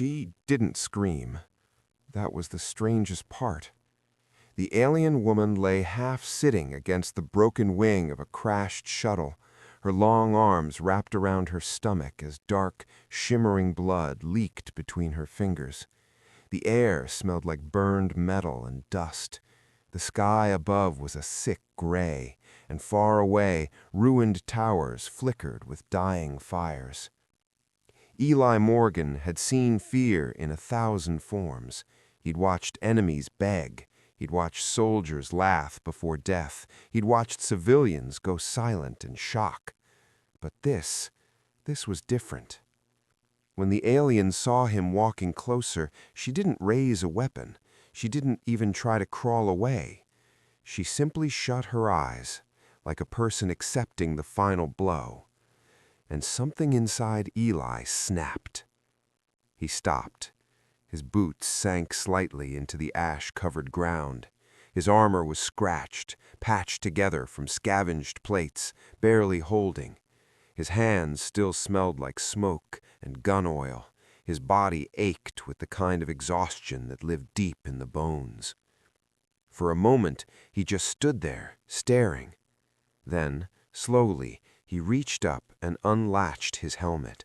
She didn't scream. That was the strangest part. The alien woman lay half-sitting against the broken wing of a crashed shuttle, her long arms wrapped around her stomach as dark, shimmering blood leaked between her fingers. The air smelled like burned metal and dust. The sky above was a sick gray, and far away, ruined towers flickered with dying fires. Eli Morgan had seen fear in 1,000 forms. He'd watched enemies beg. He'd watched soldiers laugh before death. He'd watched civilians go silent in shock. But this was different. When the alien saw him walking closer, she didn't raise a weapon. She didn't even try to crawl away. She simply shut her eyes, like a person accepting the final blow. And something inside Eli snapped. He stopped. His boots sank slightly into the ash-covered ground. His armor was scratched, patched together from scavenged plates, barely holding. His hands still smelled like smoke and gun oil. His body ached with the kind of exhaustion that lived deep in the bones. For a moment, he just stood there, staring. Then, slowly, he reached up and unlatched his helmet.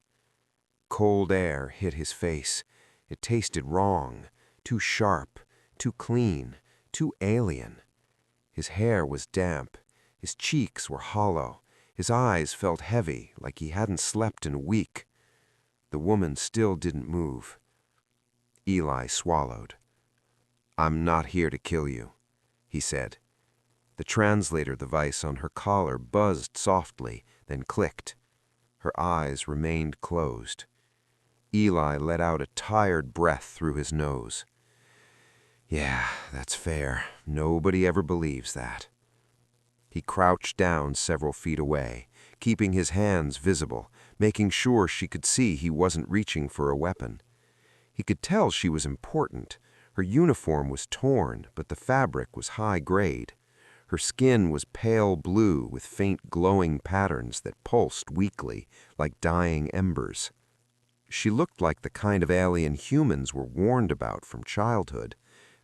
Cold air hit his face. It tasted wrong, too sharp, too clean, too alien. His hair was damp. His cheeks were hollow. His eyes felt heavy, like he hadn't slept in a week. The woman still didn't move. Eli swallowed. "I'm not here to kill you," he said. The translator device on her collar buzzed softly, then clicked. Her eyes remained closed. Eli let out a tired breath through his nose. "Yeah, that's fair. Nobody ever believes that." He crouched down several feet away, keeping his hands visible, making sure she could see he wasn't reaching for a weapon. He could tell she was important. Her uniform was torn, but the fabric was high grade. Her skin was pale blue with faint glowing patterns that pulsed weakly, like dying embers. She looked like the kind of alien humans were warned about from childhood,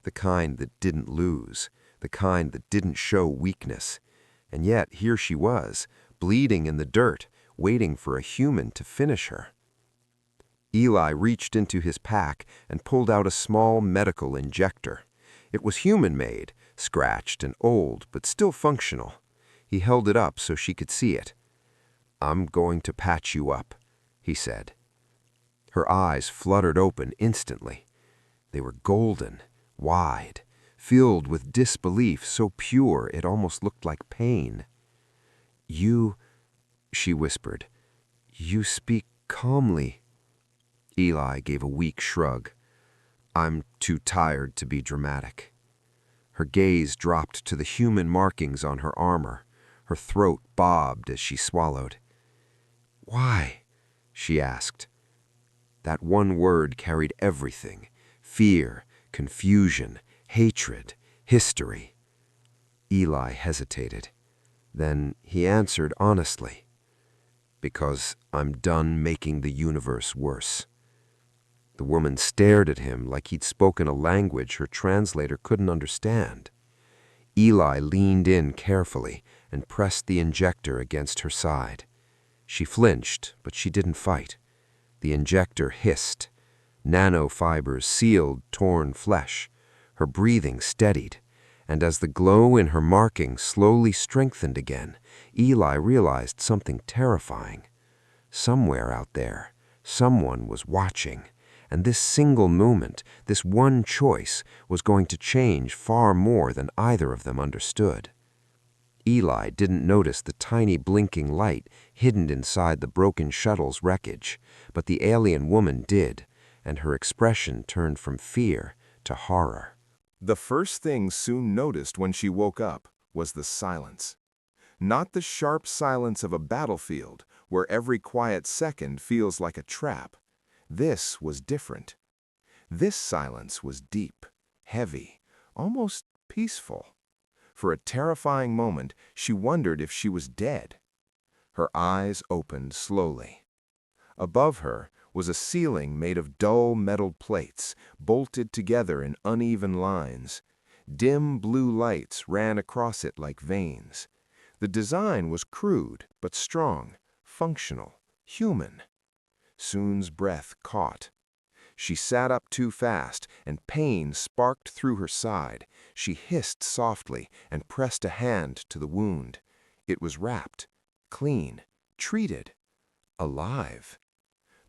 the kind that didn't lose, the kind that didn't show weakness. And yet here she was, bleeding in the dirt, waiting for a human to finish her. Eli reached into his pack and pulled out a small medical injector. It was human-made, scratched and old, but still functional. He held it up so she could see it. "I'm going to patch you up," he said. Her eyes fluttered open instantly. They were golden, wide, filled with disbelief so pure it almost looked like pain. "You," she whispered, "you speak calmly." Eli gave a weak shrug. "I'm too tired to be dramatic." Her gaze dropped to the human markings on her armor. Her throat bobbed as she swallowed. "Why?" she asked. That one word carried everything: fear, confusion, hatred, history. Eli hesitated. Then he answered honestly, "Because I'm done making the universe worse." The woman stared at him like he'd spoken a language her translator couldn't understand. Eli leaned in carefully and pressed the injector against her side. She flinched, but she didn't fight. The injector hissed. Nanofibers sealed torn flesh. Her breathing steadied, and as the glow in her marking slowly strengthened again, Eli realized something terrifying. Somewhere out there, someone was watching, and this single moment, this one choice, was going to change far more than either of them understood. Eli didn't notice the tiny blinking light hidden inside the broken shuttle's wreckage, but the alien woman did, and her expression turned from fear to horror. The first thing Suen noticed when she woke up was the silence. Not the sharp silence of a battlefield, where every quiet second feels like a trap. This was different. This silence was deep, heavy, almost peaceful. For a terrifying moment, she wondered if she was dead. Her eyes opened slowly. Above her, was a ceiling made of dull metal plates, bolted together in uneven lines. Dim blue lights ran across it like veins. The design was crude, but strong, functional, human. Suen's breath caught. She sat up too fast, and pain sparked through her side. She hissed softly and pressed a hand to the wound. It was wrapped, clean, treated, alive.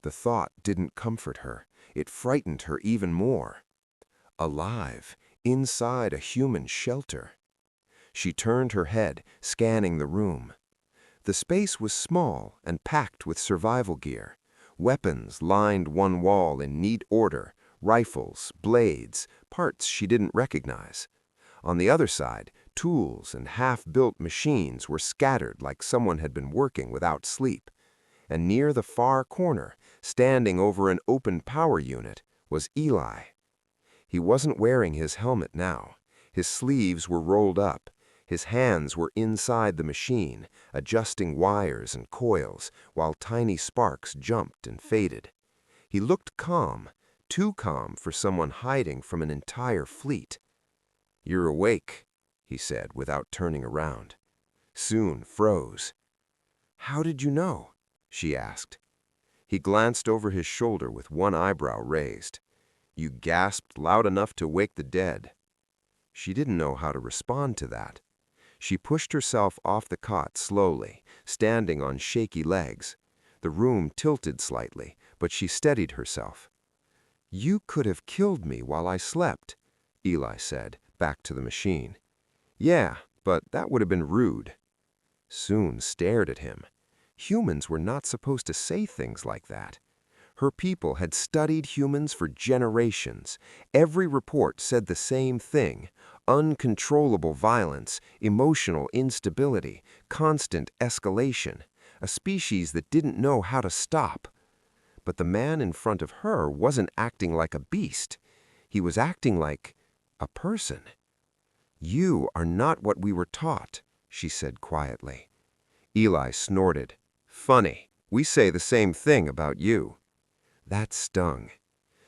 The thought didn't comfort her. It frightened her even more. Alive, inside a human shelter. She turned her head, scanning the room. The space was small and packed with survival gear. Weapons lined one wall in neat order, rifles, blades, parts she didn't recognize. On the other side, tools and half-built machines were scattered like someone had been working without sleep. And near the far corner, standing over an open power unit, was Eli. He wasn't wearing his helmet now. His sleeves were rolled up. His hands were inside the machine, adjusting wires and coils, while tiny sparks jumped and faded. He looked calm, too calm for someone hiding from an entire fleet. "You're awake," he said without turning around. Suen froze. "How did you know?" she asked. He glanced over his shoulder with one eyebrow raised. "You gasped loud enough to wake the dead." She didn't know how to respond to that. She pushed herself off the cot slowly, standing on shaky legs. The room tilted slightly, but she steadied herself. "You could have killed me while I slept," Eli said, back to the machine. "Yeah, but that would have been rude." Suen stared at him. Humans were not supposed to say things like that. Her people had studied humans for generations. Every report said the same thing: uncontrollable violence, emotional instability, constant escalation, a species that didn't know how to stop. But the man in front of her wasn't acting like a beast. He was acting like a person. "You are not what we were taught," she said quietly. Eli snorted. "Funny, we say the same thing about you." That stung.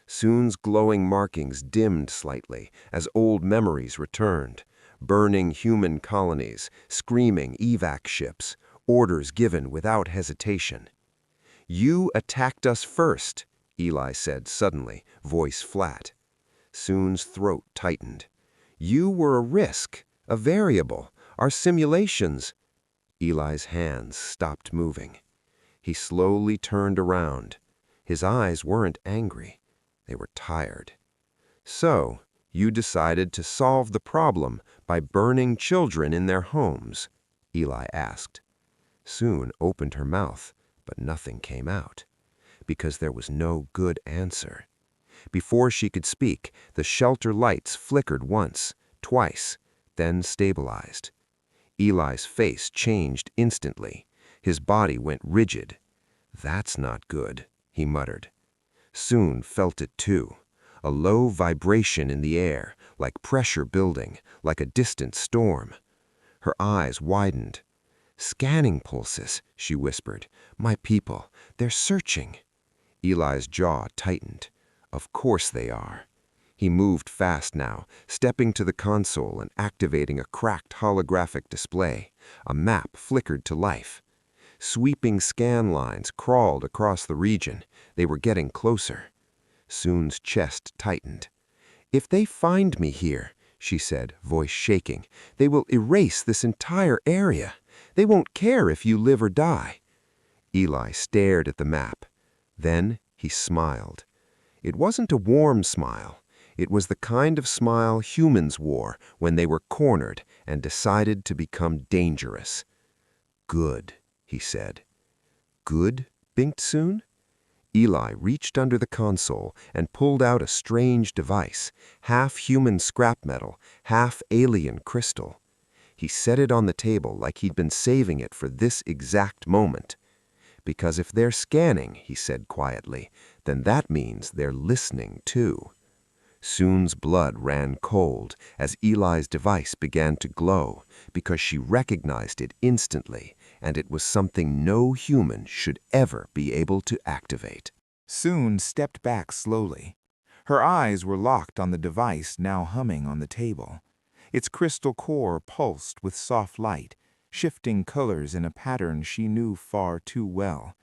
Suen's glowing markings dimmed slightly as old memories returned. Burning human colonies, screaming evac ships, orders given without hesitation. "You attacked us first," Eli said suddenly, voice flat. Suen's throat tightened. "You were a risk, a variable, our simulations." Eli's hands stopped moving. He slowly turned around. His eyes weren't angry. They were tired. "So, you decided to solve the problem by burning children in their homes?" Eli asked. Suen opened her mouth, but nothing came out, because there was no good answer. Before she could speak, the shelter lights flickered once, twice, then stabilized. Eli's face changed instantly. His body went rigid. "That's not good," he muttered. Suen felt it too. A low vibration in the air, like pressure building, like a distant storm. Her eyes widened. "Scanning pulses," she whispered. "My people, they're searching." Eli's jaw tightened. "Of course they are." He moved fast now, stepping to the console and activating a cracked holographic display. A map flickered to life. Sweeping scan lines crawled across the region. They were getting closer. Suen's chest tightened. "If they find me here," she said, voice shaking, "they will erase this entire area. They won't care if you live or die." Eli stared at the map. Then he smiled. It wasn't a warm smile. It was the kind of smile humans wore when they were cornered and decided to become dangerous. "Good," he said. "Good?" blinked Suen. Eli reached under the console and pulled out a strange device, half human scrap metal, half alien crystal. He set it on the table like he'd been saving it for this exact moment. "Because if they're scanning," he said quietly, "then that means they're listening too." Suen's blood ran cold as Eli's device began to glow, because she recognized it instantly, and it was something no human should ever be able to activate. Suen stepped back slowly. Her eyes were locked on the device now humming on the table. Its crystal core pulsed with soft light, shifting colors in a pattern she knew far too well.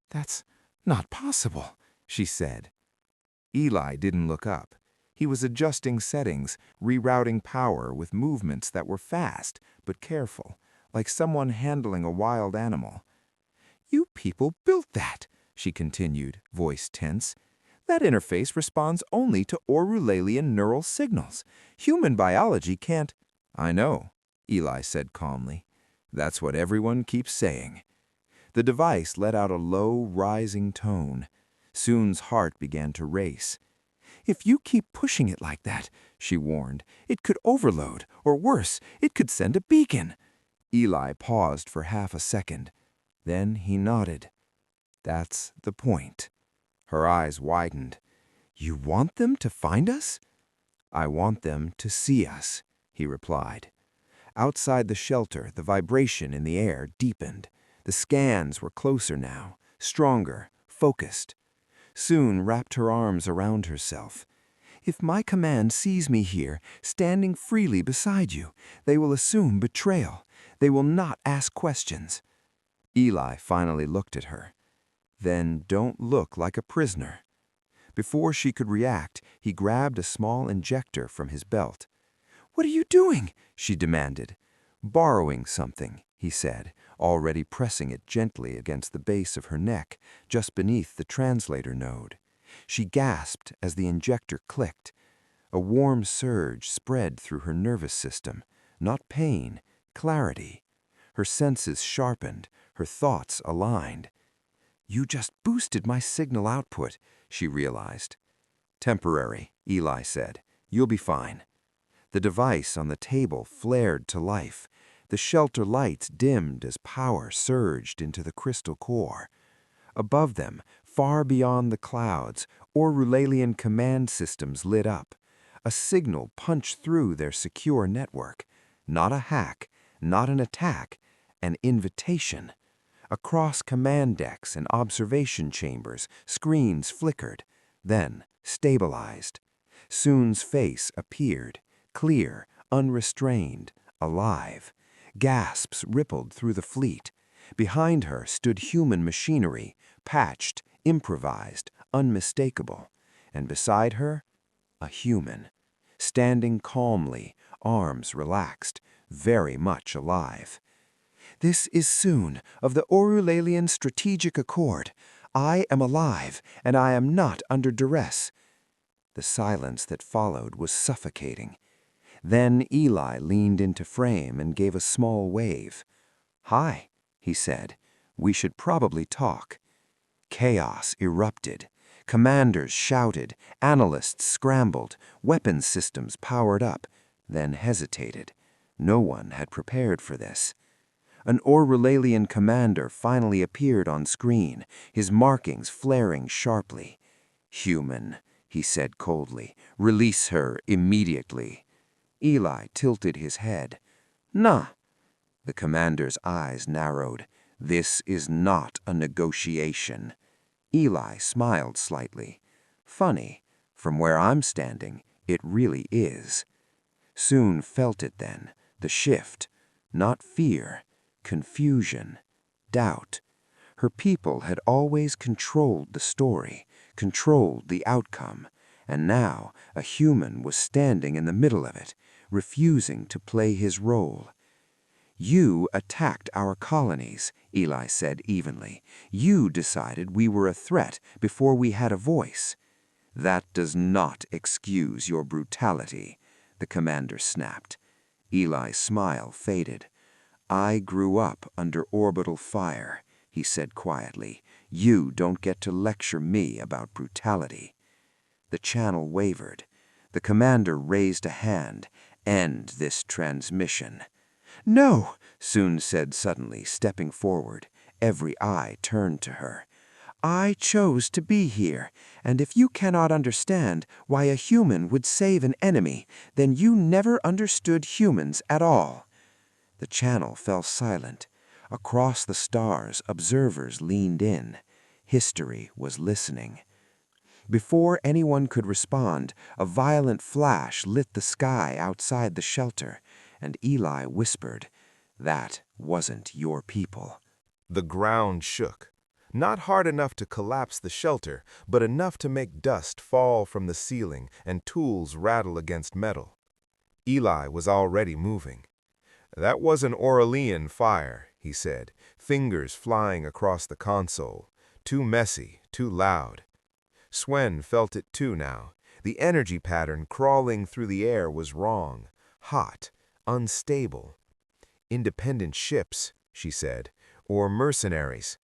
"That's not possible," she said. Eli didn't look up. He was adjusting settings, rerouting power with movements that were fast but careful, like someone handling a wild animal. "You people built that," she continued, voice tense. "That interface responds only to Orulalian neural signals. Human biology can't—" "I know," Eli said calmly. "That's what everyone keeps saying." The device let out a low, rising tone. Suen's heart began to race. "If you keep pushing it like that," she warned, "it could overload, or worse, it could send a beacon." Eli paused for half a second. Then he nodded. "That's the point." Her eyes widened. "You want them to find us?" "I want them to see us," he replied. Outside the shelter, the vibration in the air deepened. The scans were closer now, stronger, focused. Suen wrapped her arms around herself. "If my command sees me here, standing freely beside you, they will assume betrayal. They will not ask questions." Eli finally looked at her. "Then don't look like a prisoner." Before she could react, he grabbed a small injector from his belt. "What are you doing?" she demanded. "Borrowing something," he said, already pressing it gently against the base of her neck, just beneath the translator node. She gasped as the injector clicked. A warm surge spread through her nervous system. Not pain, clarity. Her senses sharpened, her thoughts aligned. "You just boosted my signal output," she realized. "Temporary," Eli said. "You'll be fine." The device on the table flared to life. The shelter lights dimmed as power surged into the crystal core. Above them, far beyond the clouds, Orulalian command systems lit up. A signal punched through their secure network. Not a hack, not an attack, an invitation. Across command decks and observation chambers, screens flickered, then stabilized. Suen's face appeared, clear, unrestrained, alive. Gasps rippled through the fleet. Behind her stood human machinery, patched, improvised, unmistakable. And beside her, a human, standing calmly, arms relaxed, very much alive. "This is Suen of the Orulalian Strategic Accord. I am alive, and I am not under duress." The silence that followed was suffocating. Then Eli leaned into frame and gave a small wave. "Hi," he said. "We should probably talk." Chaos erupted. Commanders shouted, analysts scrambled, weapons systems powered up, then hesitated. No one had prepared for this. An Orulalian commander finally appeared on screen, his markings flaring sharply. "Human," he said coldly. "Release her immediately." Eli tilted his head. "Nah." The commander's eyes narrowed. "This is not a negotiation." Eli smiled slightly. "Funny. From where I'm standing, it really is." Suen felt it then, the shift. Not fear, confusion, doubt. Her people had always controlled the story, controlled the outcome, and now a human was standing in the middle of it, refusing to play his role. "You attacked our colonies," Eli said evenly. "You decided we were a threat before we had a voice." "That does not excuse your brutality," the commander snapped. Eli's smile faded. "I grew up under orbital fire," he said quietly. "You don't get to lecture me about brutality." The channel wavered. The commander raised a hand. "End this transmission." "No," Suen said suddenly, stepping forward. Every eye turned to her. "I chose to be here, and if you cannot understand why a human would save an enemy, then you never understood humans at all." The channel fell silent. Across the stars, observers leaned in. History was listening. Before anyone could respond, a violent flash lit the sky outside the shelter, and Eli whispered, "That wasn't your people." The ground shook. Not hard enough to collapse the shelter, but enough to make dust fall from the ceiling and tools rattle against metal. Eli was already moving. "That was an Aurelian fire," he said, fingers flying across the console. "Too messy, too loud." Suen felt it too now. The energy pattern crawling through the air was wrong, hot, unstable. "Independent ships," she said, "or mercenaries."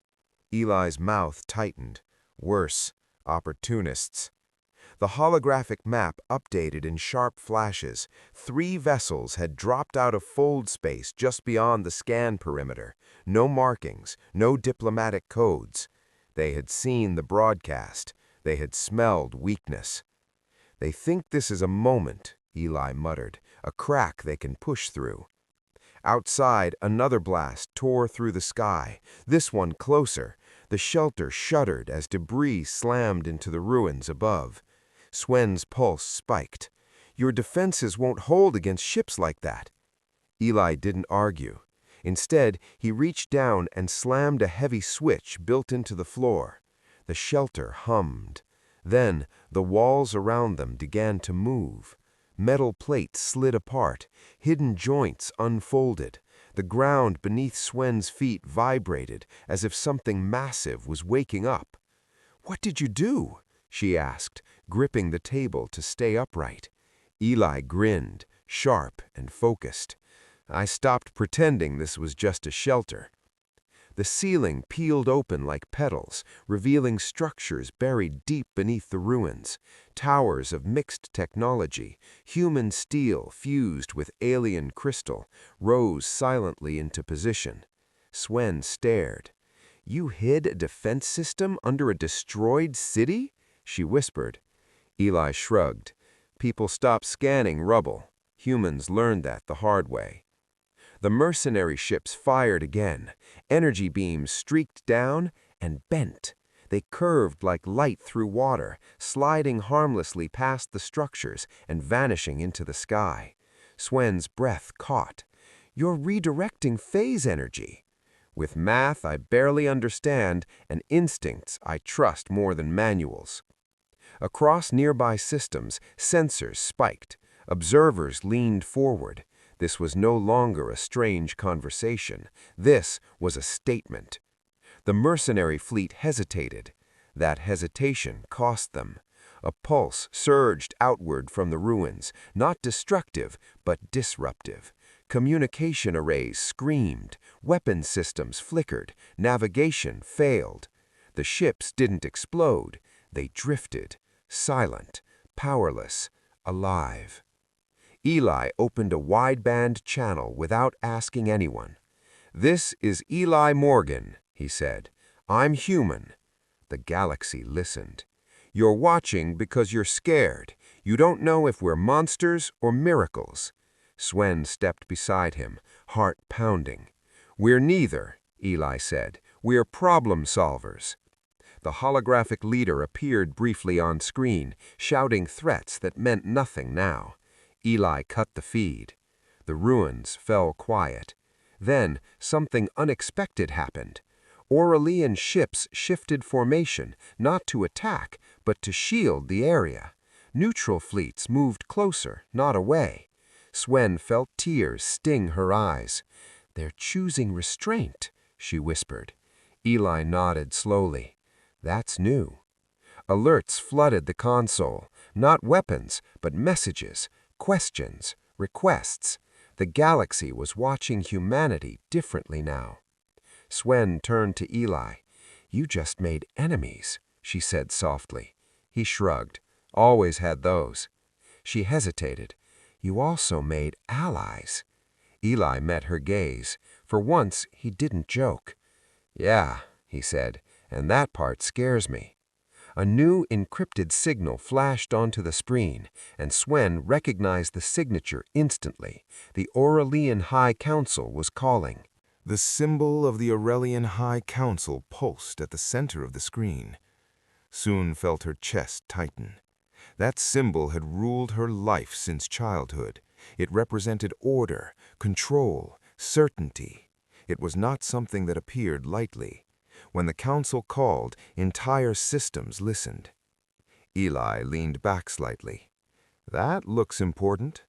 Eli's mouth tightened. Worse, opportunists. The holographic map updated in sharp flashes. 3 vessels had dropped out of fold space just beyond the scan perimeter. No markings, no diplomatic codes. They had seen the broadcast. They had smelled weakness. "They think this is a moment," Eli muttered, "a crack they can push through." Outside, another blast tore through the sky, this one closer. The shelter shuddered as debris slammed into the ruins above. Suen's pulse spiked. "Your defenses won't hold against ships like that." Eli didn't argue. Instead, he reached down and slammed a heavy switch built into the floor. The shelter hummed. Then, the walls around them began to move. Metal plates slid apart, hidden joints unfolded. The ground beneath Suen's feet vibrated as if something massive was waking up. "What did you do?" she asked, gripping the table to stay upright. Eli grinned, sharp and focused. "I stopped pretending this was just a shelter." The ceiling peeled open like petals, revealing structures buried deep beneath the ruins. Towers of mixed technology, human steel fused with alien crystal, rose silently into position. Suen stared. "You hid a defense system under a destroyed city?" she whispered. Eli shrugged. "People stopped scanning rubble. Humans learned that the hard way." The mercenary ships fired again. Energy beams streaked down and bent. They curved like light through water, sliding harmlessly past the structures and vanishing into the sky. Suen's breath caught. "You're redirecting phase energy." "With math I barely understand and instincts I trust more than manuals." Across nearby systems, sensors spiked. Observers leaned forward. This was no longer a strange conversation. This was a statement. The mercenary fleet hesitated. That hesitation cost them. A pulse surged outward from the ruins, not destructive, but disruptive. Communication arrays screamed. Weapon systems flickered. Navigation failed. The ships didn't explode. They drifted, silent, powerless, alive. Eli opened a wideband channel without asking anyone. "This is Eli Morgan," he said. "I'm human." The galaxy listened. "You're watching because you're scared. You don't know if we're monsters or miracles." Suen stepped beside him, heart pounding. "We're neither," Eli said. "We're problem solvers." The holographic leader appeared briefly on screen, shouting threats that meant nothing now. Eli cut the feed. The ruins fell quiet. Then something unexpected happened. Aurelian ships shifted formation, not to attack, but to shield the area. Neutral fleets moved closer, not away. Suen felt tears sting her eyes. "They're choosing restraint," she whispered. Eli nodded slowly. "That's new." Alerts flooded the console, not weapons, but messages, questions, requests. The galaxy was watching humanity differently now. Suen turned to Eli. "You just made enemies," she said softly. He shrugged. "Always had those." She hesitated. "You also made allies." Eli met her gaze. For once, he didn't joke. "Yeah," he said, "and that part scares me." A new encrypted signal flashed onto the screen, and Suen recognized the signature instantly. The Aurelian High Council was calling. The symbol of the Aurelian High Council pulsed at the center of the screen. Suen felt her chest tighten. That symbol had ruled her life since childhood. It represented order, control, certainty. It was not something that appeared lightly. When the council called, entire systems listened. Eli leaned back slightly. "That looks important."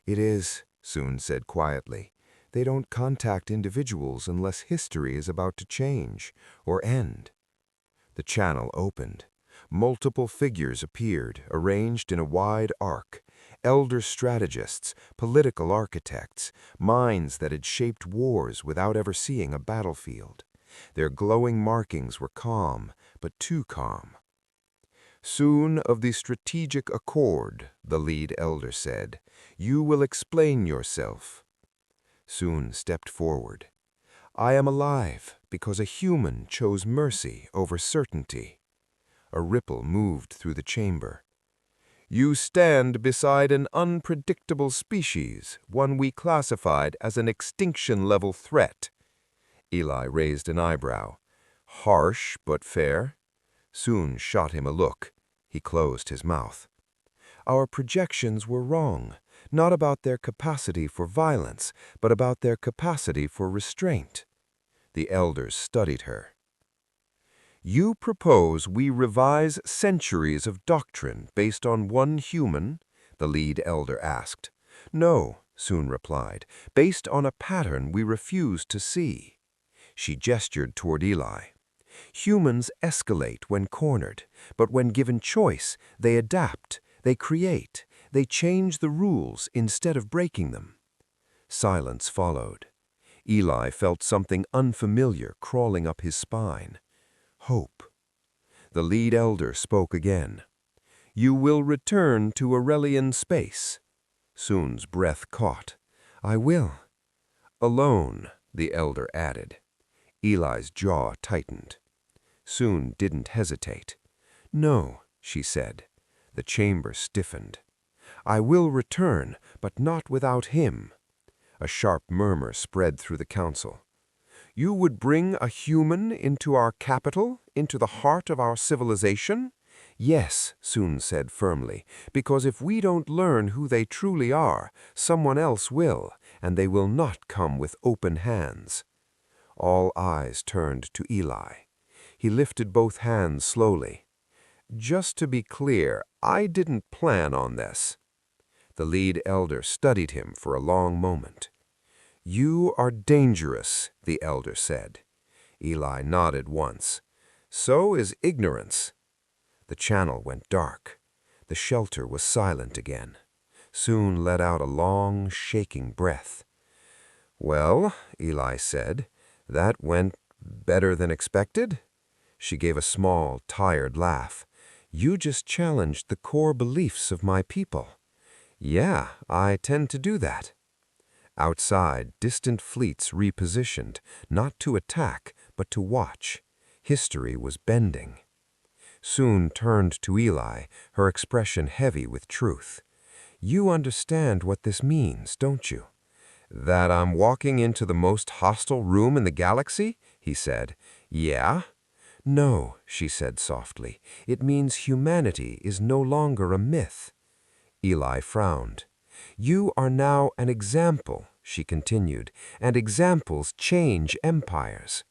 "It is," Suen said quietly. "They don't contact individuals unless history is about to change or end." The channel opened. Multiple figures appeared, arranged in a wide arc. Elder strategists, political architects, minds that had shaped wars without ever seeing a battlefield. Their glowing markings were calm, but too calm. "Suen of the Strategic Accord," the lead elder said, "you will explain yourself." Suen stepped forward. "I am alive because a human chose mercy over certainty." A ripple moved through the chamber. "You stand beside an unpredictable species, one we classified as an extinction-level threat." Eli raised an eyebrow. "Harsh, but fair." Suen shot him a look. He closed his mouth. "Our projections were wrong, not about their capacity for violence, but about their capacity for restraint." The elders studied her. "You propose we revise centuries of doctrine based on one human?" the lead elder asked. "No," Suen replied, "based on a pattern we refuse to see." She gestured toward Eli. "Humans escalate when cornered, but when given choice, they adapt, they create, they change the rules instead of breaking them." Silence followed. Eli felt something unfamiliar crawling up his spine. Hope. The lead elder spoke again. "You will return to Aurelian space." Suen's breath caught. "I will." "Alone," the elder added. Eli's jaw tightened. Suen didn't hesitate. "No," she said. The chamber stiffened. "I will return, but not without him." A sharp murmur spread through the council. "You would bring a human into our capital, into the heart of our civilization?" "Yes," Suen said firmly, "because if we don't learn who they truly are, someone else will, and they will not come with open hands." All eyes turned to Eli. He lifted both hands slowly. "Just to be clear, I didn't plan on this." The lead elder studied him for a long moment. "You are dangerous," the elder said. Eli nodded once. "So is ignorance." The channel went dark. The shelter was silent again. Suen let out a long, shaking breath. "Well," Eli said, "that went better than expected?" She gave a small, tired laugh. "You just challenged the core beliefs of my people." "Yeah, I tend to do that." Outside, distant fleets repositioned, not to attack, but to watch. History was bending. Suen turned to Eli, her expression heavy with truth. "You understand what this means, don't you?" "That I'm walking into the most hostile room in the galaxy?" he said. "Yeah." "No," she said softly. "It means humanity is no longer a myth." Eli frowned. "You are now an example," she continued, "and examples change empires."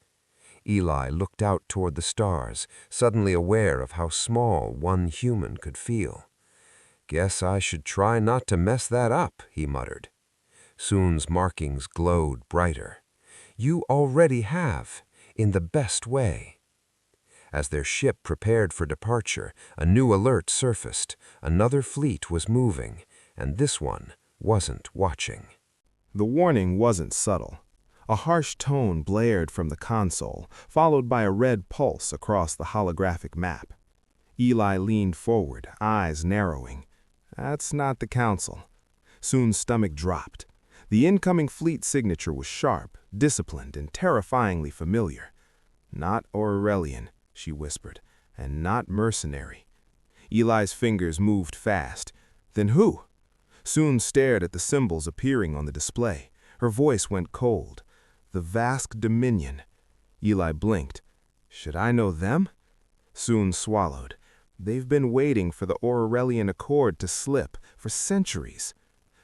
Eli looked out toward the stars, suddenly aware of how small one human could feel. "Guess I should try not to mess that up," he muttered. Suen's markings glowed brighter. "You already have, in the best way." As their ship prepared for departure, a new alert surfaced. Another fleet was moving, and this one wasn't watching. The warning wasn't subtle. A harsh tone blared from the console, followed by a red pulse across the holographic map. Eli leaned forward, eyes narrowing. That's not the council. Suen's stomach dropped. The incoming fleet signature was sharp, disciplined, and terrifyingly familiar. "Not Aurelian," she whispered, "and not mercenary." Eli's fingers moved fast. "Then who?" Suen stared at the symbols appearing on the display. Her voice went cold. The Vask Dominion. Eli blinked. Should I know them? Suen swallowed. They've been waiting for the Aurelian Accord to slip for centuries.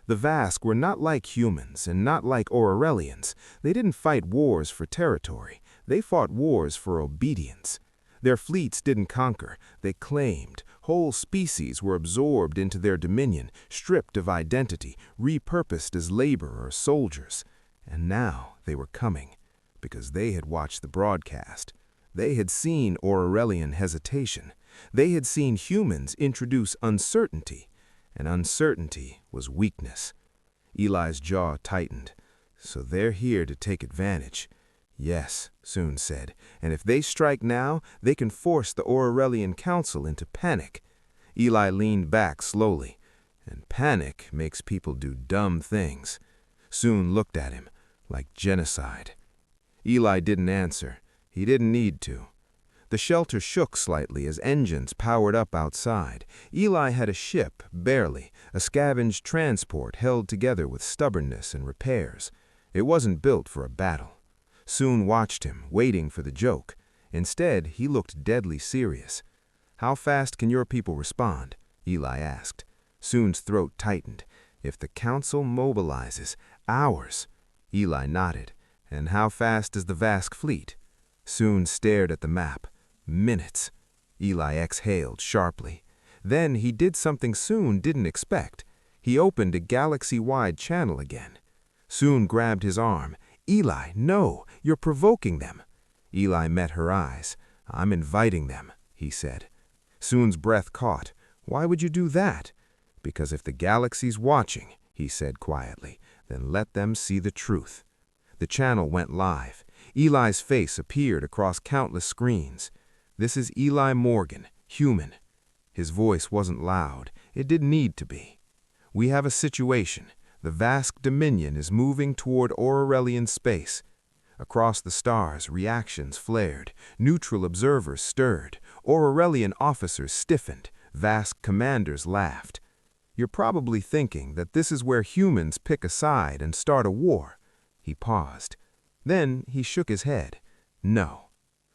The Vask were not like humans and not like Aurelians. They didn't fight wars for territory. They fought wars for obedience. Their fleets didn't conquer. They claimed. Whole species were absorbed into their dominion, stripped of identity, repurposed as labor or soldiers. And now they were coming, because they had watched the broadcast. They had seen Aurelian hesitation. They had seen humans introduce uncertainty, and uncertainty was weakness. Eli's jaw tightened. So they're here to take advantage. Yes, Suen said, and if they strike now, they can force the Aurelian Council into panic. Eli leaned back slowly, and panic makes people do dumb things. Suen looked at him, like genocide. Eli didn't answer. He didn't need to. The shelter shook slightly as engines powered up outside. Eli had a ship, barely, a scavenged transport held together with stubbornness and repairs. It wasn't built for a battle. Suen watched him, waiting for the joke. Instead, he looked deadly serious. How fast can your people respond? Eli asked. Suen's throat tightened. If the council mobilizes, hours. Eli nodded. And how fast is the Vask fleet? Suen stared at the map. Minutes. Eli exhaled sharply. Then he did something Suen didn't expect. He opened a galaxy-wide channel again. Suen grabbed his arm. Eli, no, you're provoking them. Eli met her eyes. I'm inviting them, he said. Suen's breath caught. Why would you do that? Because if the galaxy's watching, he said quietly, then let them see the truth. The channel went live. Eli's face appeared across countless screens. This is Eli Morgan, human. His voice wasn't loud. It didn't need to be. We have a situation. The Vask Dominion is moving toward Aurelian space. Across the stars, reactions flared. Neutral observers stirred. Aurelian officers stiffened. Vask commanders laughed. You're probably thinking that this is where humans pick a side and start a war. He paused. Then he shook his head. No.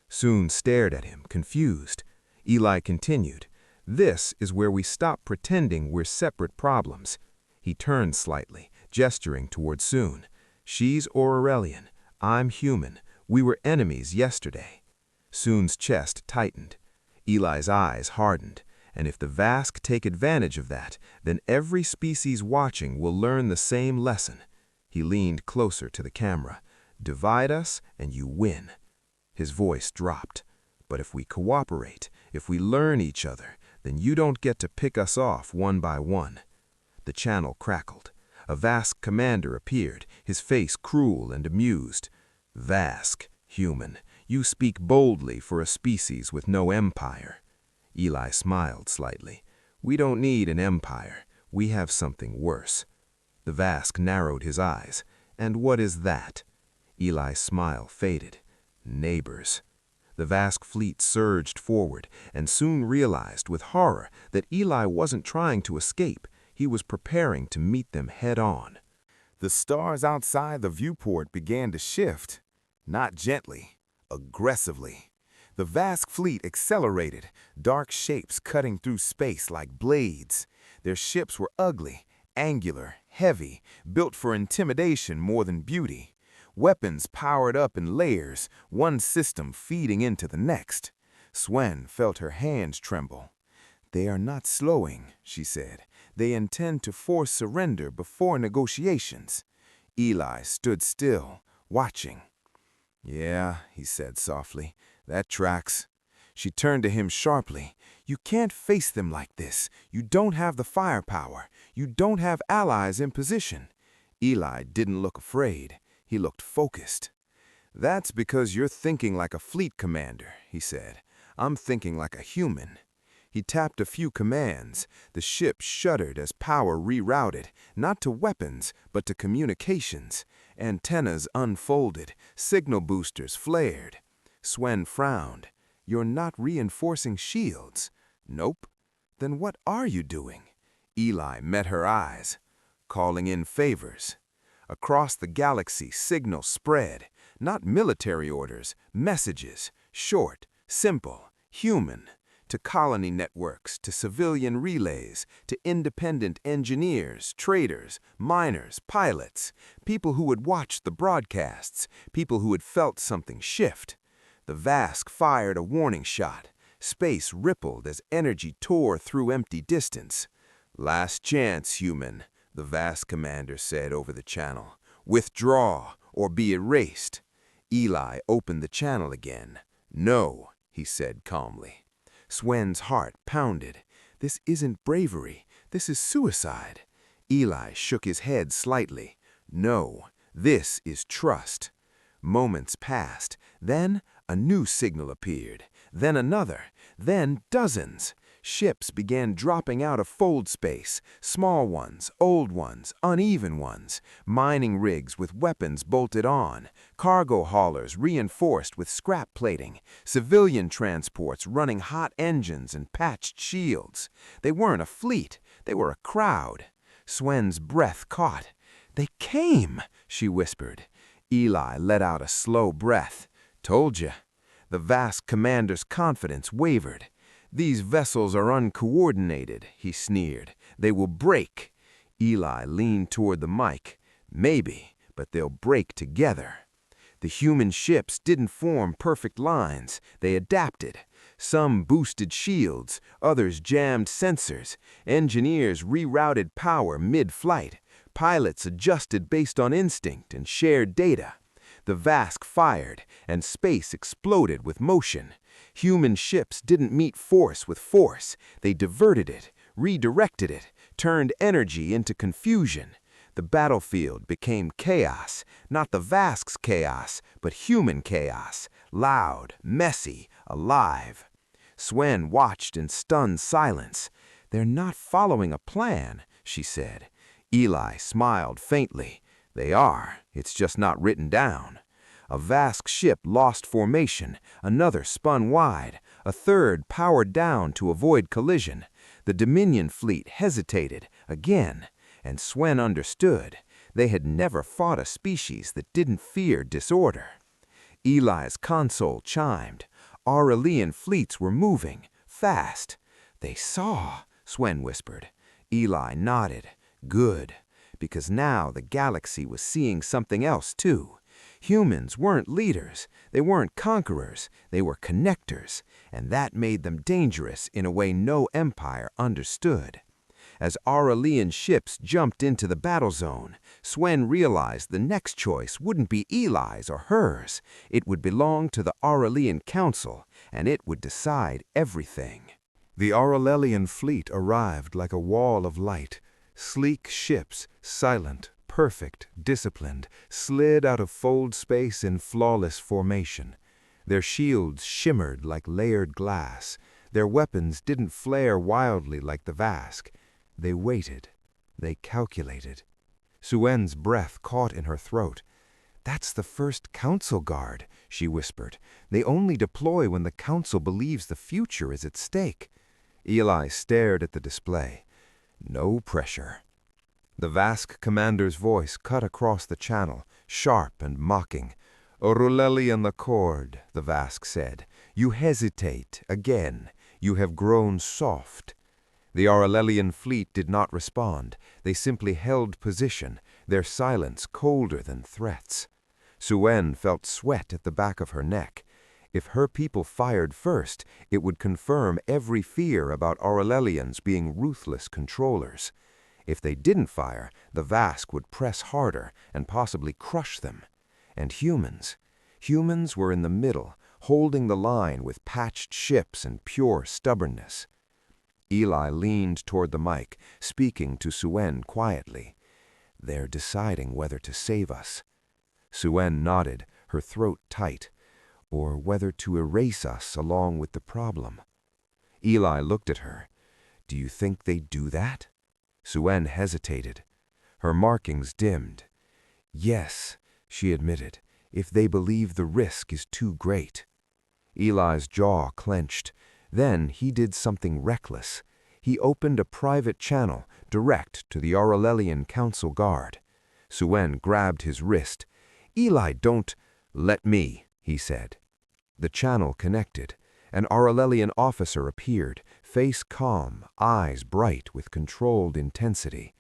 Suen stared at him, confused. Eli continued. This is where we stop pretending we're separate problems. He turned slightly, gesturing toward Suen. She's Aurelian. I'm human. We were enemies yesterday. Suen's chest tightened. Eli's eyes hardened. And if the Vask take advantage of that, then every species watching will learn the same lesson. He leaned closer to the camera. Divide us, and you win. His voice dropped. But if we cooperate, if we learn each other, then you don't get to pick us off one by one. The channel crackled. A Vask commander appeared, his face cruel and amused. Vask, human, you speak boldly for a species with no empire. Eli smiled slightly. We don't need an empire. We have something worse. The Vask narrowed his eyes. And what is that? Eli's smile faded. Neighbors. The Vask fleet surged forward, and soon realized with horror that Eli wasn't trying to escape. He was preparing to meet them head-on. The stars outside the viewport began to shift, not gently, aggressively. The Vask fleet accelerated, dark shapes cutting through space like blades. Their ships were ugly, angular, heavy, built for intimidation more than beauty. Weapons powered up in layers, one system feeding into the next. Suen felt her hands tremble. They are not slowing, she said. They intend to force surrender before negotiations. Eli stood still, watching. Yeah, he said softly, that tracks. She turned to him sharply. You can't face them like this. You don't have the firepower. You don't have allies in position. Eli didn't look afraid. He looked focused. That's because you're thinking like a fleet commander, he said. I'm thinking like a human. He tapped a few commands. The ship shuddered as power rerouted, not to weapons, but to communications. Antennas unfolded, signal boosters flared. Suen frowned. You're not reinforcing shields. Nope. Then what are you doing? Eli met her eyes. Calling in favors. Across the galaxy, signals spread. Not military orders, messages, short, simple, human. To colony networks, to civilian relays, to independent engineers, traders, miners, pilots, people who had watched the broadcasts, people who had felt something shift. The Vask fired a warning shot. Space rippled as energy tore through empty distance. "Last chance, human," the Vask commander said over the channel. "Withdraw or be erased." Eli opened the channel again. "No," he said calmly. Suen's heart pounded. "This isn't bravery. This is suicide." Eli shook his head slightly. "No, this is trust." Moments passed. Then a new signal appeared. Then another. Then dozens. Ships began dropping out of fold space. Small ones, old ones, uneven ones. Mining rigs with weapons bolted on. Cargo haulers reinforced with scrap plating. Civilian transports running hot engines and patched shields. They weren't a fleet. They were a crowd. Suen's breath caught. "They came," she whispered. Eli let out a slow breath. "Told you." The Vask commander's confidence wavered. "These vessels are uncoordinated," he sneered. "They will break." Eli leaned toward the mic. "Maybe, but they'll break together." The human ships didn't form perfect lines. They adapted. Some boosted shields, others jammed sensors. Engineers rerouted power mid-flight. Pilots adjusted based on instinct and shared data. The Vask fired, and space exploded with motion. Human ships didn't meet force with force. They diverted it, redirected it, turned energy into confusion. The battlefield became chaos, not the Vask's chaos, but human chaos, loud, messy, alive. Suen watched in stunned silence. "They're not following a plan," she said. Eli smiled faintly. "They are. It's just not written down." A Vask ship lost formation, another spun wide, a third powered down to avoid collision. The Dominion fleet hesitated, again, and Suen understood. They had never fought a species that didn't fear disorder. Eli's console chimed. Aurelian fleets were moving, fast. "They saw," Suen whispered. Eli nodded. "Good, because now the galaxy was seeing something else too. Humans weren't leaders, they weren't conquerors, they were connectors, and that made them dangerous in a way no empire understood." As Aurelian ships jumped into the battle zone, Suen realized the next choice wouldn't be Eli's or hers. It would belong to the Aurelian Council, and it would decide everything. The Aurelian fleet arrived like a wall of light. Sleek ships, silent, perfect, disciplined, slid out of fold space in flawless formation. Their shields shimmered like layered glass. Their weapons didn't flare wildly like the Vask. They waited. They calculated. Suen's breath caught in her throat. "That's the first Council Guard," she whispered. "They only deploy when the Council believes the future is at stake." Eli stared at the display. "No pressure." The Vask commander's voice cut across the channel, sharp and mocking. "Aurelian Accord," the Vask said. "You hesitate again. You have grown soft." The Aurelian fleet did not respond. They simply held position, their silence colder than threats. Suen felt sweat at the back of her neck. If her people fired first, it would confirm every fear about Aurelians being ruthless controllers. If they didn't fire, the Vask would press harder and possibly crush them. And humans? Humans were in the middle, holding the line with patched ships and pure stubbornness. Eli leaned toward the mic, speaking to Suen quietly. "They're deciding whether to save us." Suen nodded, her throat tight. "Or whether to erase us along with the problem." Eli looked at her. "Do you think they'd do that?" Suen hesitated. Her markings dimmed. "Yes," she admitted, "if they believe the risk is too great." Eli's jaw clenched. Then he did something reckless. He opened a private channel direct to the Aurelian Council Guard. Suen grabbed his wrist. "Eli, don't—" "Let me," he said. The channel connected. An Aurelian officer appeared, face calm, eyes bright with controlled intensity.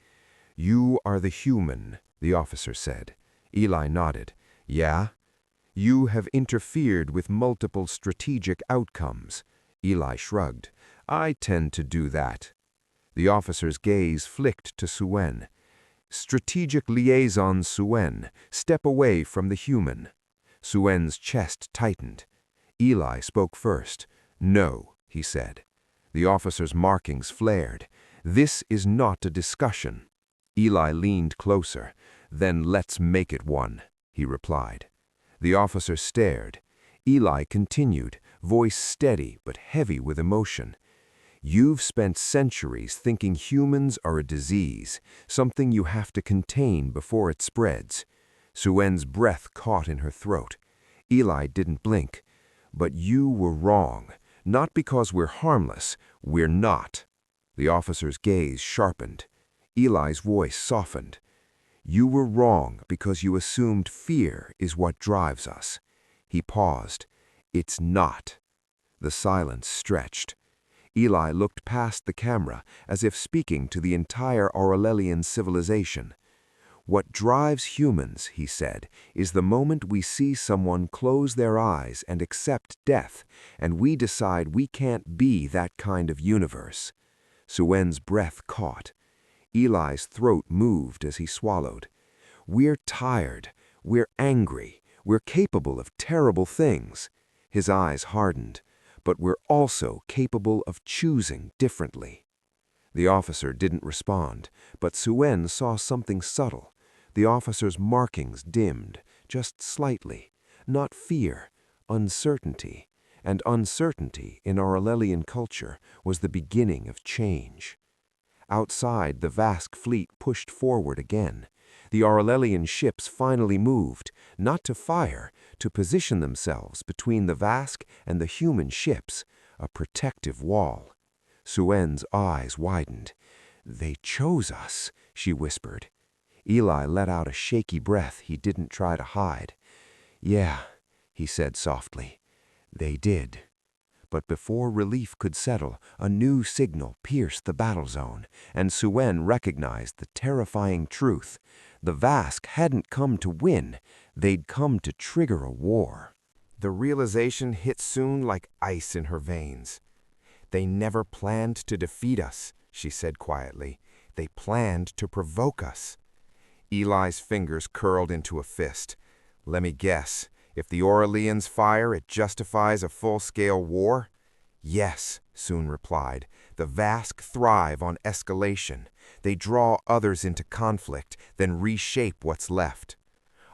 "You are the human," the officer said. Eli nodded. "Yeah?" "You have interfered with multiple strategic outcomes." Eli shrugged. "I tend to do that." The officer's gaze flicked to Suen. "Strategic liaison, Suen. Step away from the human." Suen's chest tightened. Eli spoke first. "No," he said. The officer's markings flared. "This is not a discussion." Eli leaned closer. "Then let's make it one," he replied. The officer stared. Eli continued, voice steady but heavy with emotion. "You've spent centuries thinking humans are a disease, something you have to contain before it spreads." Suen's breath caught in her throat. Eli didn't blink. "But you were wrong. Not because we're harmless. We're not." The officer's gaze sharpened. Eli's voice softened. "You were wrong because you assumed fear is what drives us." He paused. "It's not." The silence stretched. Eli looked past the camera as if speaking to the entire Aurelian civilization. "What drives humans," he said, "is the moment we see someone close their eyes and accept death, and we decide we can't be that kind of universe." Suen's breath caught. Eli's throat moved as he swallowed. "We're tired. We're angry. We're capable of terrible things." His eyes hardened. "But we're also capable of choosing differently." The officer didn't respond, but Suen saw something subtle. The officer's markings dimmed, just slightly. Not fear, uncertainty. And uncertainty in Aurelian culture was the beginning of change. Outside, the vast fleet pushed forward again. The Aurelian ships finally moved, not to fire, to position themselves between the Vask and the human ships, a protective wall. Suen's eyes widened. "They chose us," she whispered. Eli let out a shaky breath he didn't try to hide. "Yeah," he said softly. "They did." But before relief could settle, a new signal pierced the battle zone, and Suen recognized the terrifying truth. The Vask hadn't come to win, they'd come to trigger a war. The realization hit Suen like ice in her veins. "They never planned to defeat us," she said quietly. "They planned to provoke us." Eli's fingers curled into a fist. "Let me guess. If the Aurelians fire, it justifies a full-scale war?" "Yes," Suen replied. "The Vask thrive on escalation. They draw others into conflict, then reshape what's left."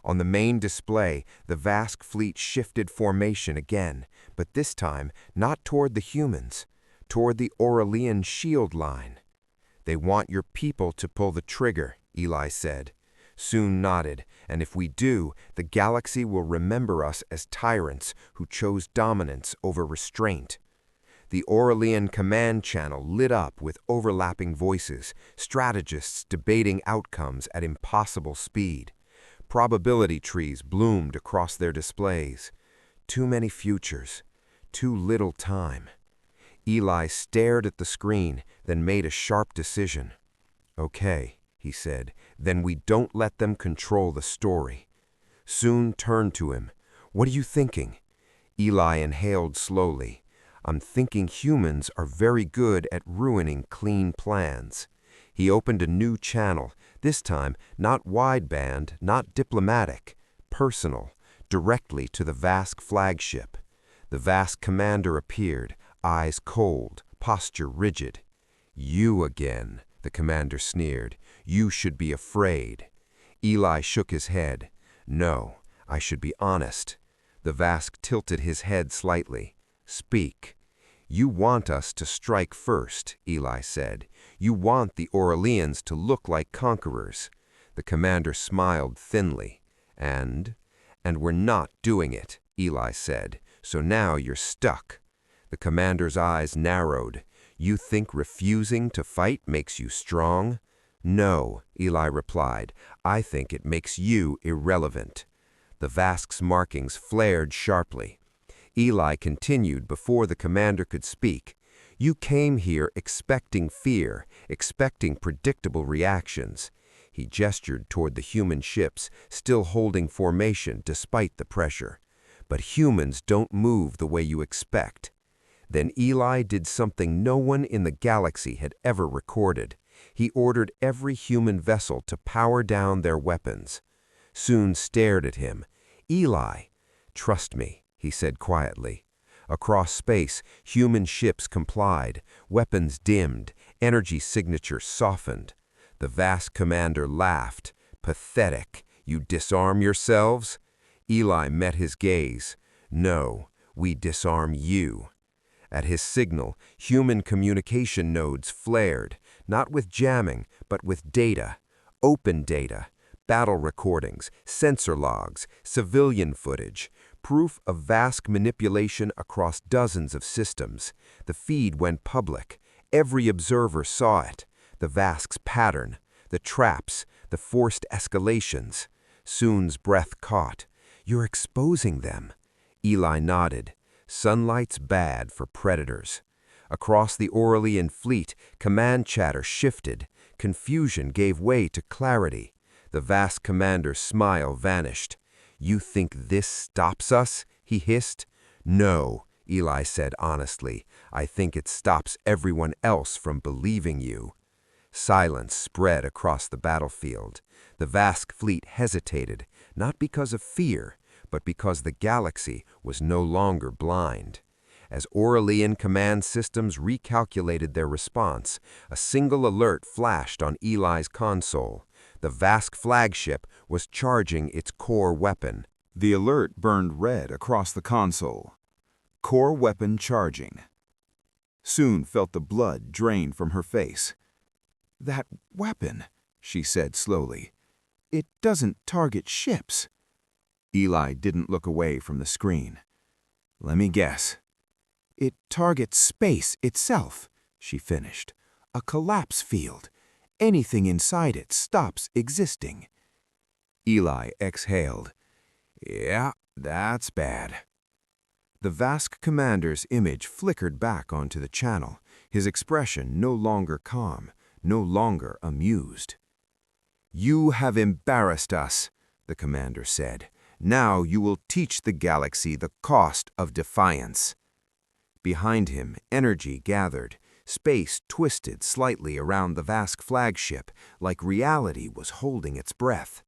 On the main display, the Vask fleet shifted formation again, but this time not toward the humans, toward the Aurelian shield line. "They want your people to pull the trigger," Eli said. Suen nodded. "And if we do, the galaxy will remember us as tyrants who chose dominance over restraint." The Aurelian command channel lit up with overlapping voices, strategists debating outcomes at impossible speed. Probability trees bloomed across their displays. Too many futures, too little time. Eli stared at the screen, then made a sharp decision. "Okay," he said, "then we don't let them control the story." Suen turned to him. "What are you thinking?" Eli inhaled slowly. "I'm thinking humans are very good at ruining clean plans." He opened a new channel, this time not wideband, not diplomatic, personal, directly to the Vask flagship. The Vask commander appeared, eyes cold, posture rigid. "You again," the commander sneered. "You should be afraid." Eli shook his head. "No, I should be honest." The Vask tilted his head slightly. "Speak." "You want us to strike first," Eli said. "You want the Aurelians to look like conquerors." The commander smiled thinly. And we're not doing it," Eli said. "So now you're stuck." The commander's eyes narrowed. "You think refusing to fight makes you strong?" "No," Eli replied. "I think it makes you irrelevant." The Vask's markings flared sharply. Eli continued before the commander could speak. You came here expecting fear, expecting predictable reactions. He gestured toward the human ships, still holding formation despite the pressure. But humans don't move the way you expect. Then Eli did something no one in the galaxy had ever recorded. He ordered every human vessel to power down their weapons. Suen stared at him. Eli, trust me, he said quietly. Across space, human ships complied, weapons dimmed, energy signatures softened. The Vask commander laughed. Pathetic. You disarm yourselves? Eli met his gaze. No, we disarm you. At his signal, human communication nodes flared, not with jamming, but with data. Open data. Battle recordings, sensor logs, civilian footage, proof of Vask manipulation across dozens of systems. The feed went public. Every observer saw it. The Vask's pattern, the traps, the forced escalations. Suen's breath caught. You're exposing them. Eli nodded. Sunlight's bad for predators. Across the Aurelian fleet, command chatter shifted. Confusion gave way to clarity. The Vask commander's smile vanished. You think this stops us? He hissed. No, Eli said honestly. I think it stops everyone else from believing you. Silence spread across the battlefield. The Vask fleet hesitated, not because of fear, but because the galaxy was no longer blind. As Aurelian command systems recalculated their response, a single alert flashed on Eli's console. The Vask flagship was charging its core weapon. The alert burned red across the console. Core weapon charging. Suen felt the blood drain from her face. That weapon, she said slowly. It doesn't target ships. Eli didn't look away from the screen. Let me guess. It targets space itself, she finished. A collapse field. Anything inside it stops existing. Eli exhaled. Yeah, that's bad. The Vask commander's image flickered back onto the channel, his expression no longer calm, no longer amused. You have embarrassed us, the commander said. Now you will teach the galaxy the cost of defiance. Behind him, energy gathered. Space twisted slightly around the Vask flagship, like reality was holding its breath.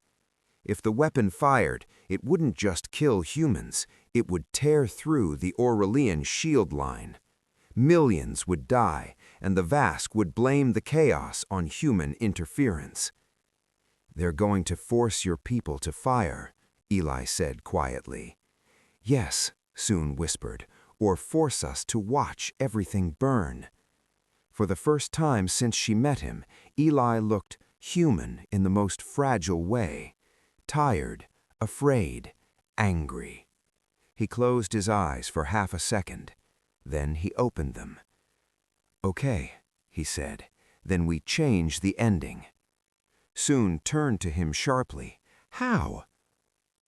If the weapon fired, it wouldn't just kill humans, it would tear through the Aurelian shield line. Millions would die, and the Vask would blame the chaos on human interference. They're going to force your people to fire, Eli said quietly. Yes, Suen whispered, or force us to watch everything burn. For the first time since she met him, Eli looked human in the most fragile way. Tired, afraid, angry. He closed his eyes for half a second. Then he opened them. Okay, he said, then we change the ending. Suen turned to him sharply. How?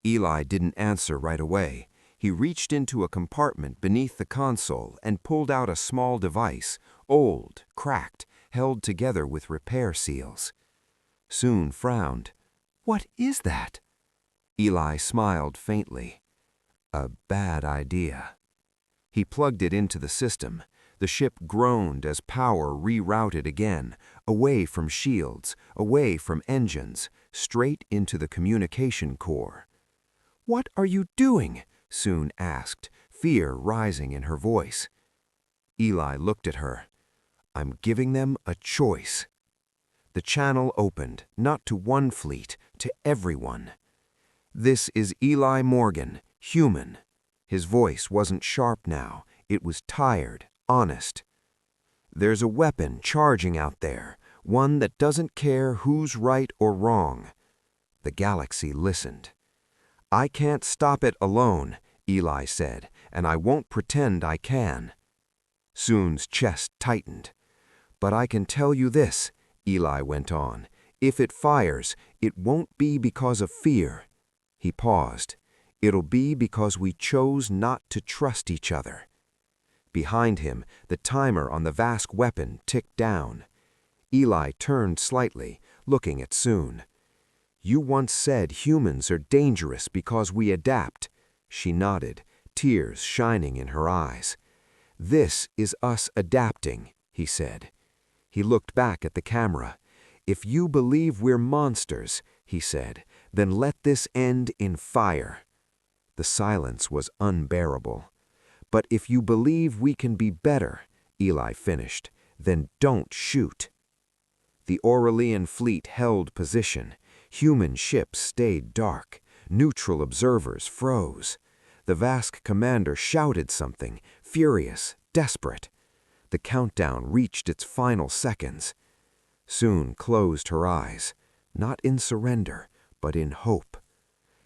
Eli didn't answer right away. He reached into a compartment beneath the console and pulled out a small device, old, cracked, held together with repair seals. Suen frowned. What is that? Eli smiled faintly. A bad idea. He plugged it into the system. The ship groaned as power rerouted again, away from shields, away from engines, straight into the communication core. What are you doing? Suen asked, fear rising in her voice. Eli looked at her. I'm giving them a choice. The channel opened, not to one fleet, to everyone. This is Eli Morgan, human. His voice wasn't sharp now. It was tired, honest. There's a weapon charging out there, one that doesn't care who's right or wrong. The galaxy listened. I can't stop it alone, Eli said, and I won't pretend I can. Suen's chest tightened. But I can tell you this, Eli went on. If it fires, it won't be because of fear. He paused. It'll be because we chose not to trust each other." Behind him, the timer on the Vask weapon ticked down. Eli turned slightly, looking at Suen. "You once said humans are dangerous because we adapt." She nodded, tears shining in her eyes. "This is us adapting," he said. He looked back at the camera. "If you believe we're monsters," he said, "then let this end in fire." The silence was unbearable. "But if you believe we can be better," Eli finished, "then don't shoot." The Aurelian fleet held position. Human ships stayed dark. Neutral observers froze. The Vask commander shouted something, furious, desperate. The countdown reached its final seconds. Suen closed her eyes, not in surrender, but in hope.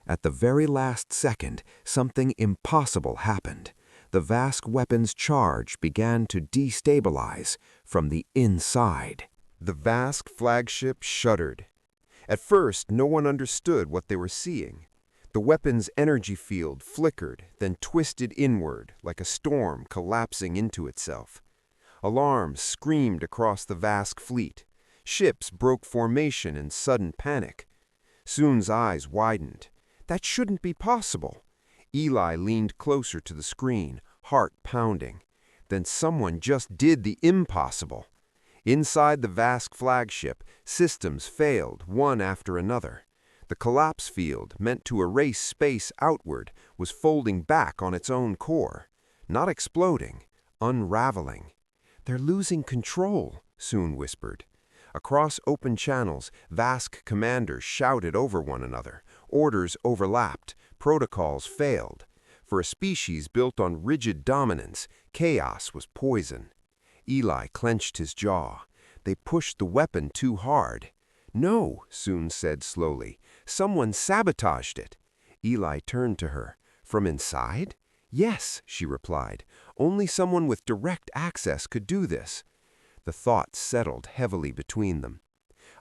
At the very last second, something impossible happened. The Vask weapon's charge began to destabilize from the inside. The Vask flagship shuddered. At first, no one understood what they were seeing. The weapon's energy field flickered, then twisted inward like a storm collapsing into itself. Alarms screamed across the Vask fleet. Ships broke formation in sudden panic. Suen's eyes widened. That shouldn't be possible. Eli leaned closer to the screen, heart pounding. Then someone just did the impossible. Inside the Vask flagship, systems failed one after another. The collapse field, meant to erase space outward, was folding back on its own core. Not exploding, unraveling. "They're losing control," Suen whispered. Across open channels, Vask commanders shouted over one another. Orders overlapped. Protocols failed. For a species built on rigid dominance, chaos was poison. Eli clenched his jaw. They pushed the weapon too hard. "No," Suen said slowly. "Someone sabotaged it." Eli turned to her. "From inside?" "Yes," she replied. "Only someone with direct access could do this." The thought settled heavily between them.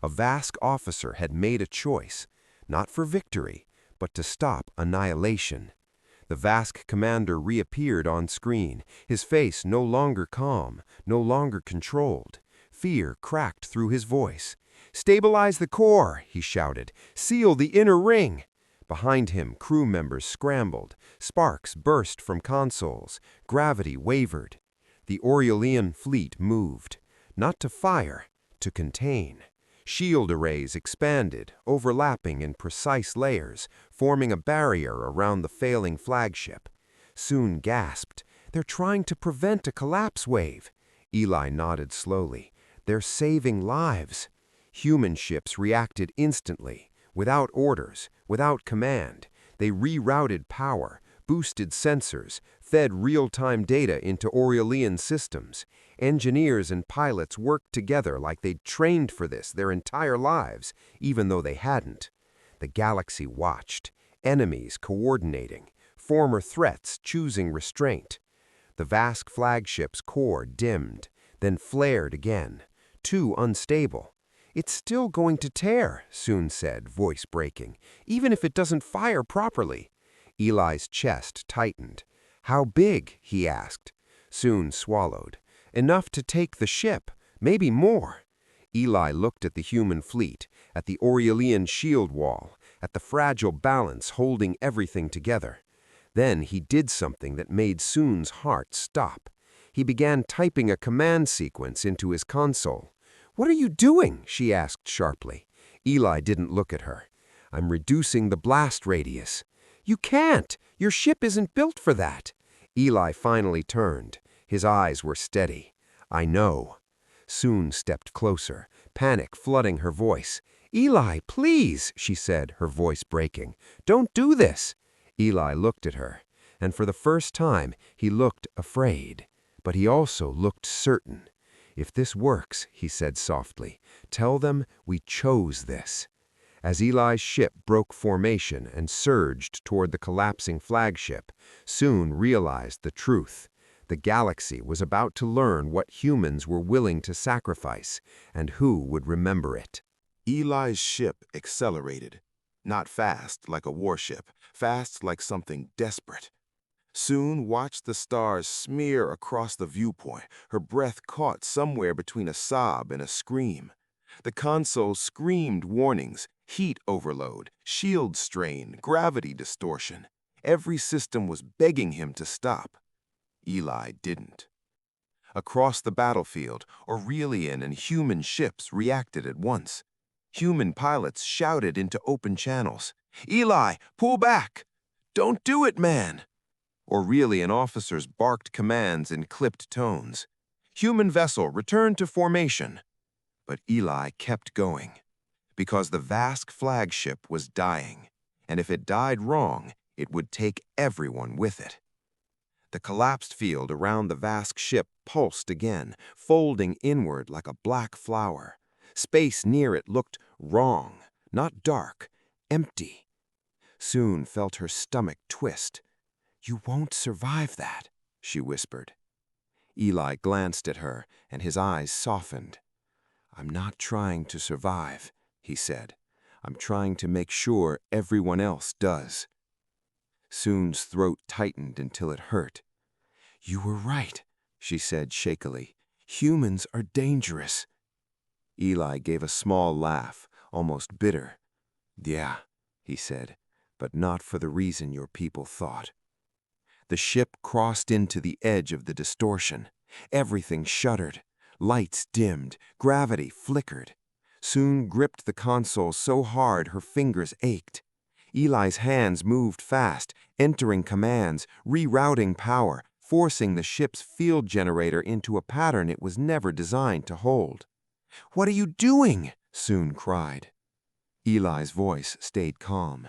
A Vask officer had made a choice, not for victory, but to stop annihilation. The Vask commander reappeared on screen, his face no longer calm, no longer controlled. Fear cracked through his voice. "Stabilize the core," he shouted. "Seal the inner ring." Behind him, crew members scrambled. Sparks burst from consoles. Gravity wavered. The Aurelian fleet moved. Not to fire, to contain. Shield arrays expanded, overlapping in precise layers, forming a barrier around the failing flagship. Suen gasped. "They're trying to prevent a collapse wave." Eli nodded slowly. "They're saving lives." Human ships reacted instantly, without orders, without command. They rerouted power, boosted sensors, fed real-time data into Aurelian systems. Engineers and pilots worked together like they'd trained for this their entire lives, even though they hadn't. The galaxy watched, enemies coordinating, former threats choosing restraint. The Vask flagship's core dimmed, then flared again, too unstable. "It's still going to tear," Suen said, voice breaking, "even if it doesn't fire properly." Eli's chest tightened. "How big?" he asked. Suen swallowed. "Enough to take the ship, maybe more." Eli looked at the human fleet, at the Aurelian shield wall, at the fragile balance holding everything together. Then he did something that made Suen's heart stop. He began typing a command sequence into his console. "What are you doing?" she asked sharply. Eli didn't look at her. "I'm reducing the blast radius." "You can't! Your ship isn't built for that." Eli finally turned. His eyes were steady. "I know." Suen stepped closer, panic flooding her voice. "Eli, please," she said, her voice breaking. "Don't do this." Eli looked at her, and for the first time he looked afraid, but he also looked certain. "If this works," he said softly, "tell them we chose this." As Eli's ship broke formation and surged toward the collapsing flagship, Suen realized the truth. The galaxy was about to learn what humans were willing to sacrifice, and who would remember it. Eli's ship accelerated. Not fast like a warship, fast like something desperate. Suen watched the stars smear across the viewpoint, her breath caught somewhere between a sob and a scream. The console screamed warnings: heat overload, shield strain, gravity distortion. Every system was begging him to stop. Eli didn't. Across the battlefield, Aurelian and human ships reacted at once. Human pilots shouted into open channels, "Eli, pull back! Don't do it, man!" Aurelian officers barked commands in clipped tones. "Human vessel, return to formation." But Eli kept going, because the Vask flagship was dying, and if it died wrong, it would take everyone with it. The collapsed field around the Vask ship pulsed again, folding inward like a black flower. Space near it looked wrong, not dark, empty. Suen felt her stomach twist. "You won't survive that," she whispered. Eli glanced at her, and his eyes softened. "I'm not trying to survive," he said. "I'm trying to make sure everyone else does." Suen's throat tightened until it hurt. "You were right," she said shakily. "Humans are dangerous." Eli gave a small laugh, almost bitter. "Yeah," he said, "but not for the reason your people thought." The ship crossed into the edge of the distortion. Everything shuddered. Lights dimmed. Gravity flickered. Suen gripped the console so hard her fingers ached. Eli's hands moved fast, entering commands, rerouting power, forcing the ship's field generator into a pattern it was never designed to hold. "What are you doing?" Suen cried. Eli's voice stayed calm.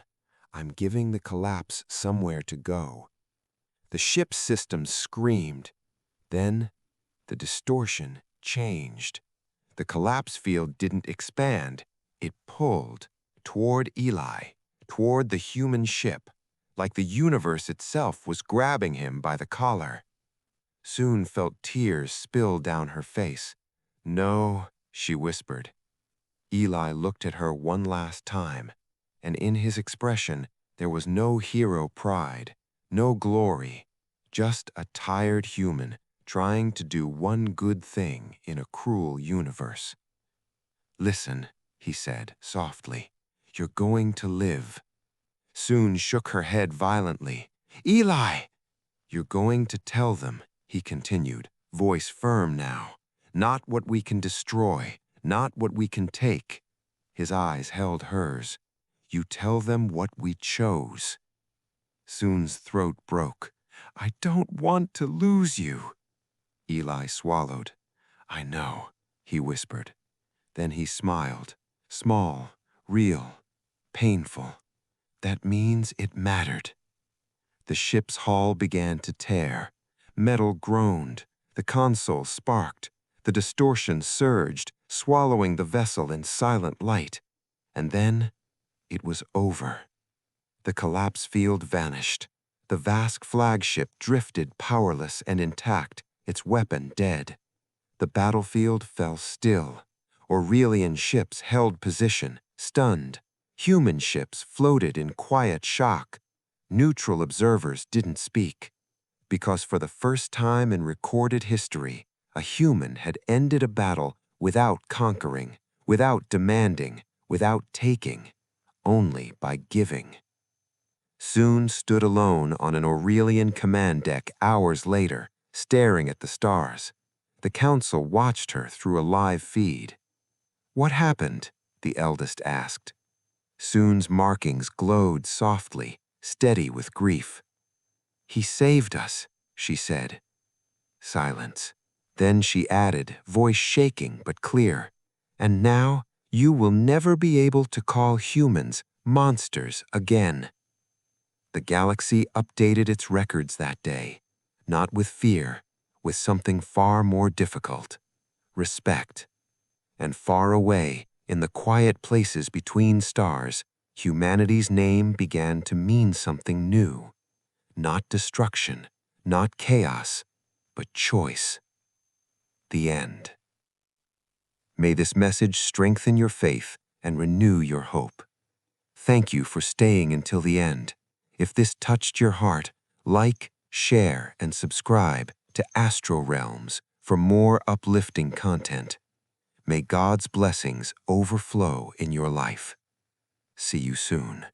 "I'm giving the collapse somewhere to go." The ship's systems screamed. Then the distortion changed. The collapse field didn't expand. It pulled toward Eli, toward the human ship, like the universe itself was grabbing him by the collar. Suen felt tears spill down her face. "No," she whispered. Eli looked at her one last time, and in his expression there was no hero pride, no glory, just a tired human trying to do one good thing in a cruel universe. "Listen," he said softly. "You're going to live." Suen shook her head violently. "Eli!" "You're going to tell them," he continued, voice firm now. "Not what we can destroy, not what we can take." His eyes held hers. "You tell them what we chose." Suen's throat broke. "I don't want to lose you." Eli swallowed. "I know," he whispered. Then he smiled. Small, real, painful. "That means it mattered." The ship's hull began to tear. Metal groaned. The console sparked. The distortion surged, swallowing the vessel in silent light. And then it was over. The collapse field vanished. The Vask flagship drifted powerless and intact, its weapon dead. The battlefield fell still. Aurelian ships held position, stunned. Human ships floated in quiet shock. Neutral observers didn't speak, because for the first time in recorded history, a human had ended a battle without conquering, without demanding, without taking, only by giving. Suen stood alone on an Aurelian command deck hours later, staring at the stars. The council watched her through a live feed. "What happened?" the eldest asked. Suen's markings glowed softly, steady with grief. "He saved us," she said. Silence. Then she added, voice shaking but clear, "And now you will never be able to call humans monsters again." The galaxy updated its records that day, not with fear, with something far more difficult: respect. And far away, in the quiet places between stars, humanity's name began to mean something new. Not destruction, not chaos, but choice. The end. May this message strengthen your faith and renew your hope. Thank you for staying until the end. If this touched your heart, like, share, and subscribe to Astro Realms for more uplifting content. May God's blessings overflow in your life. See you soon.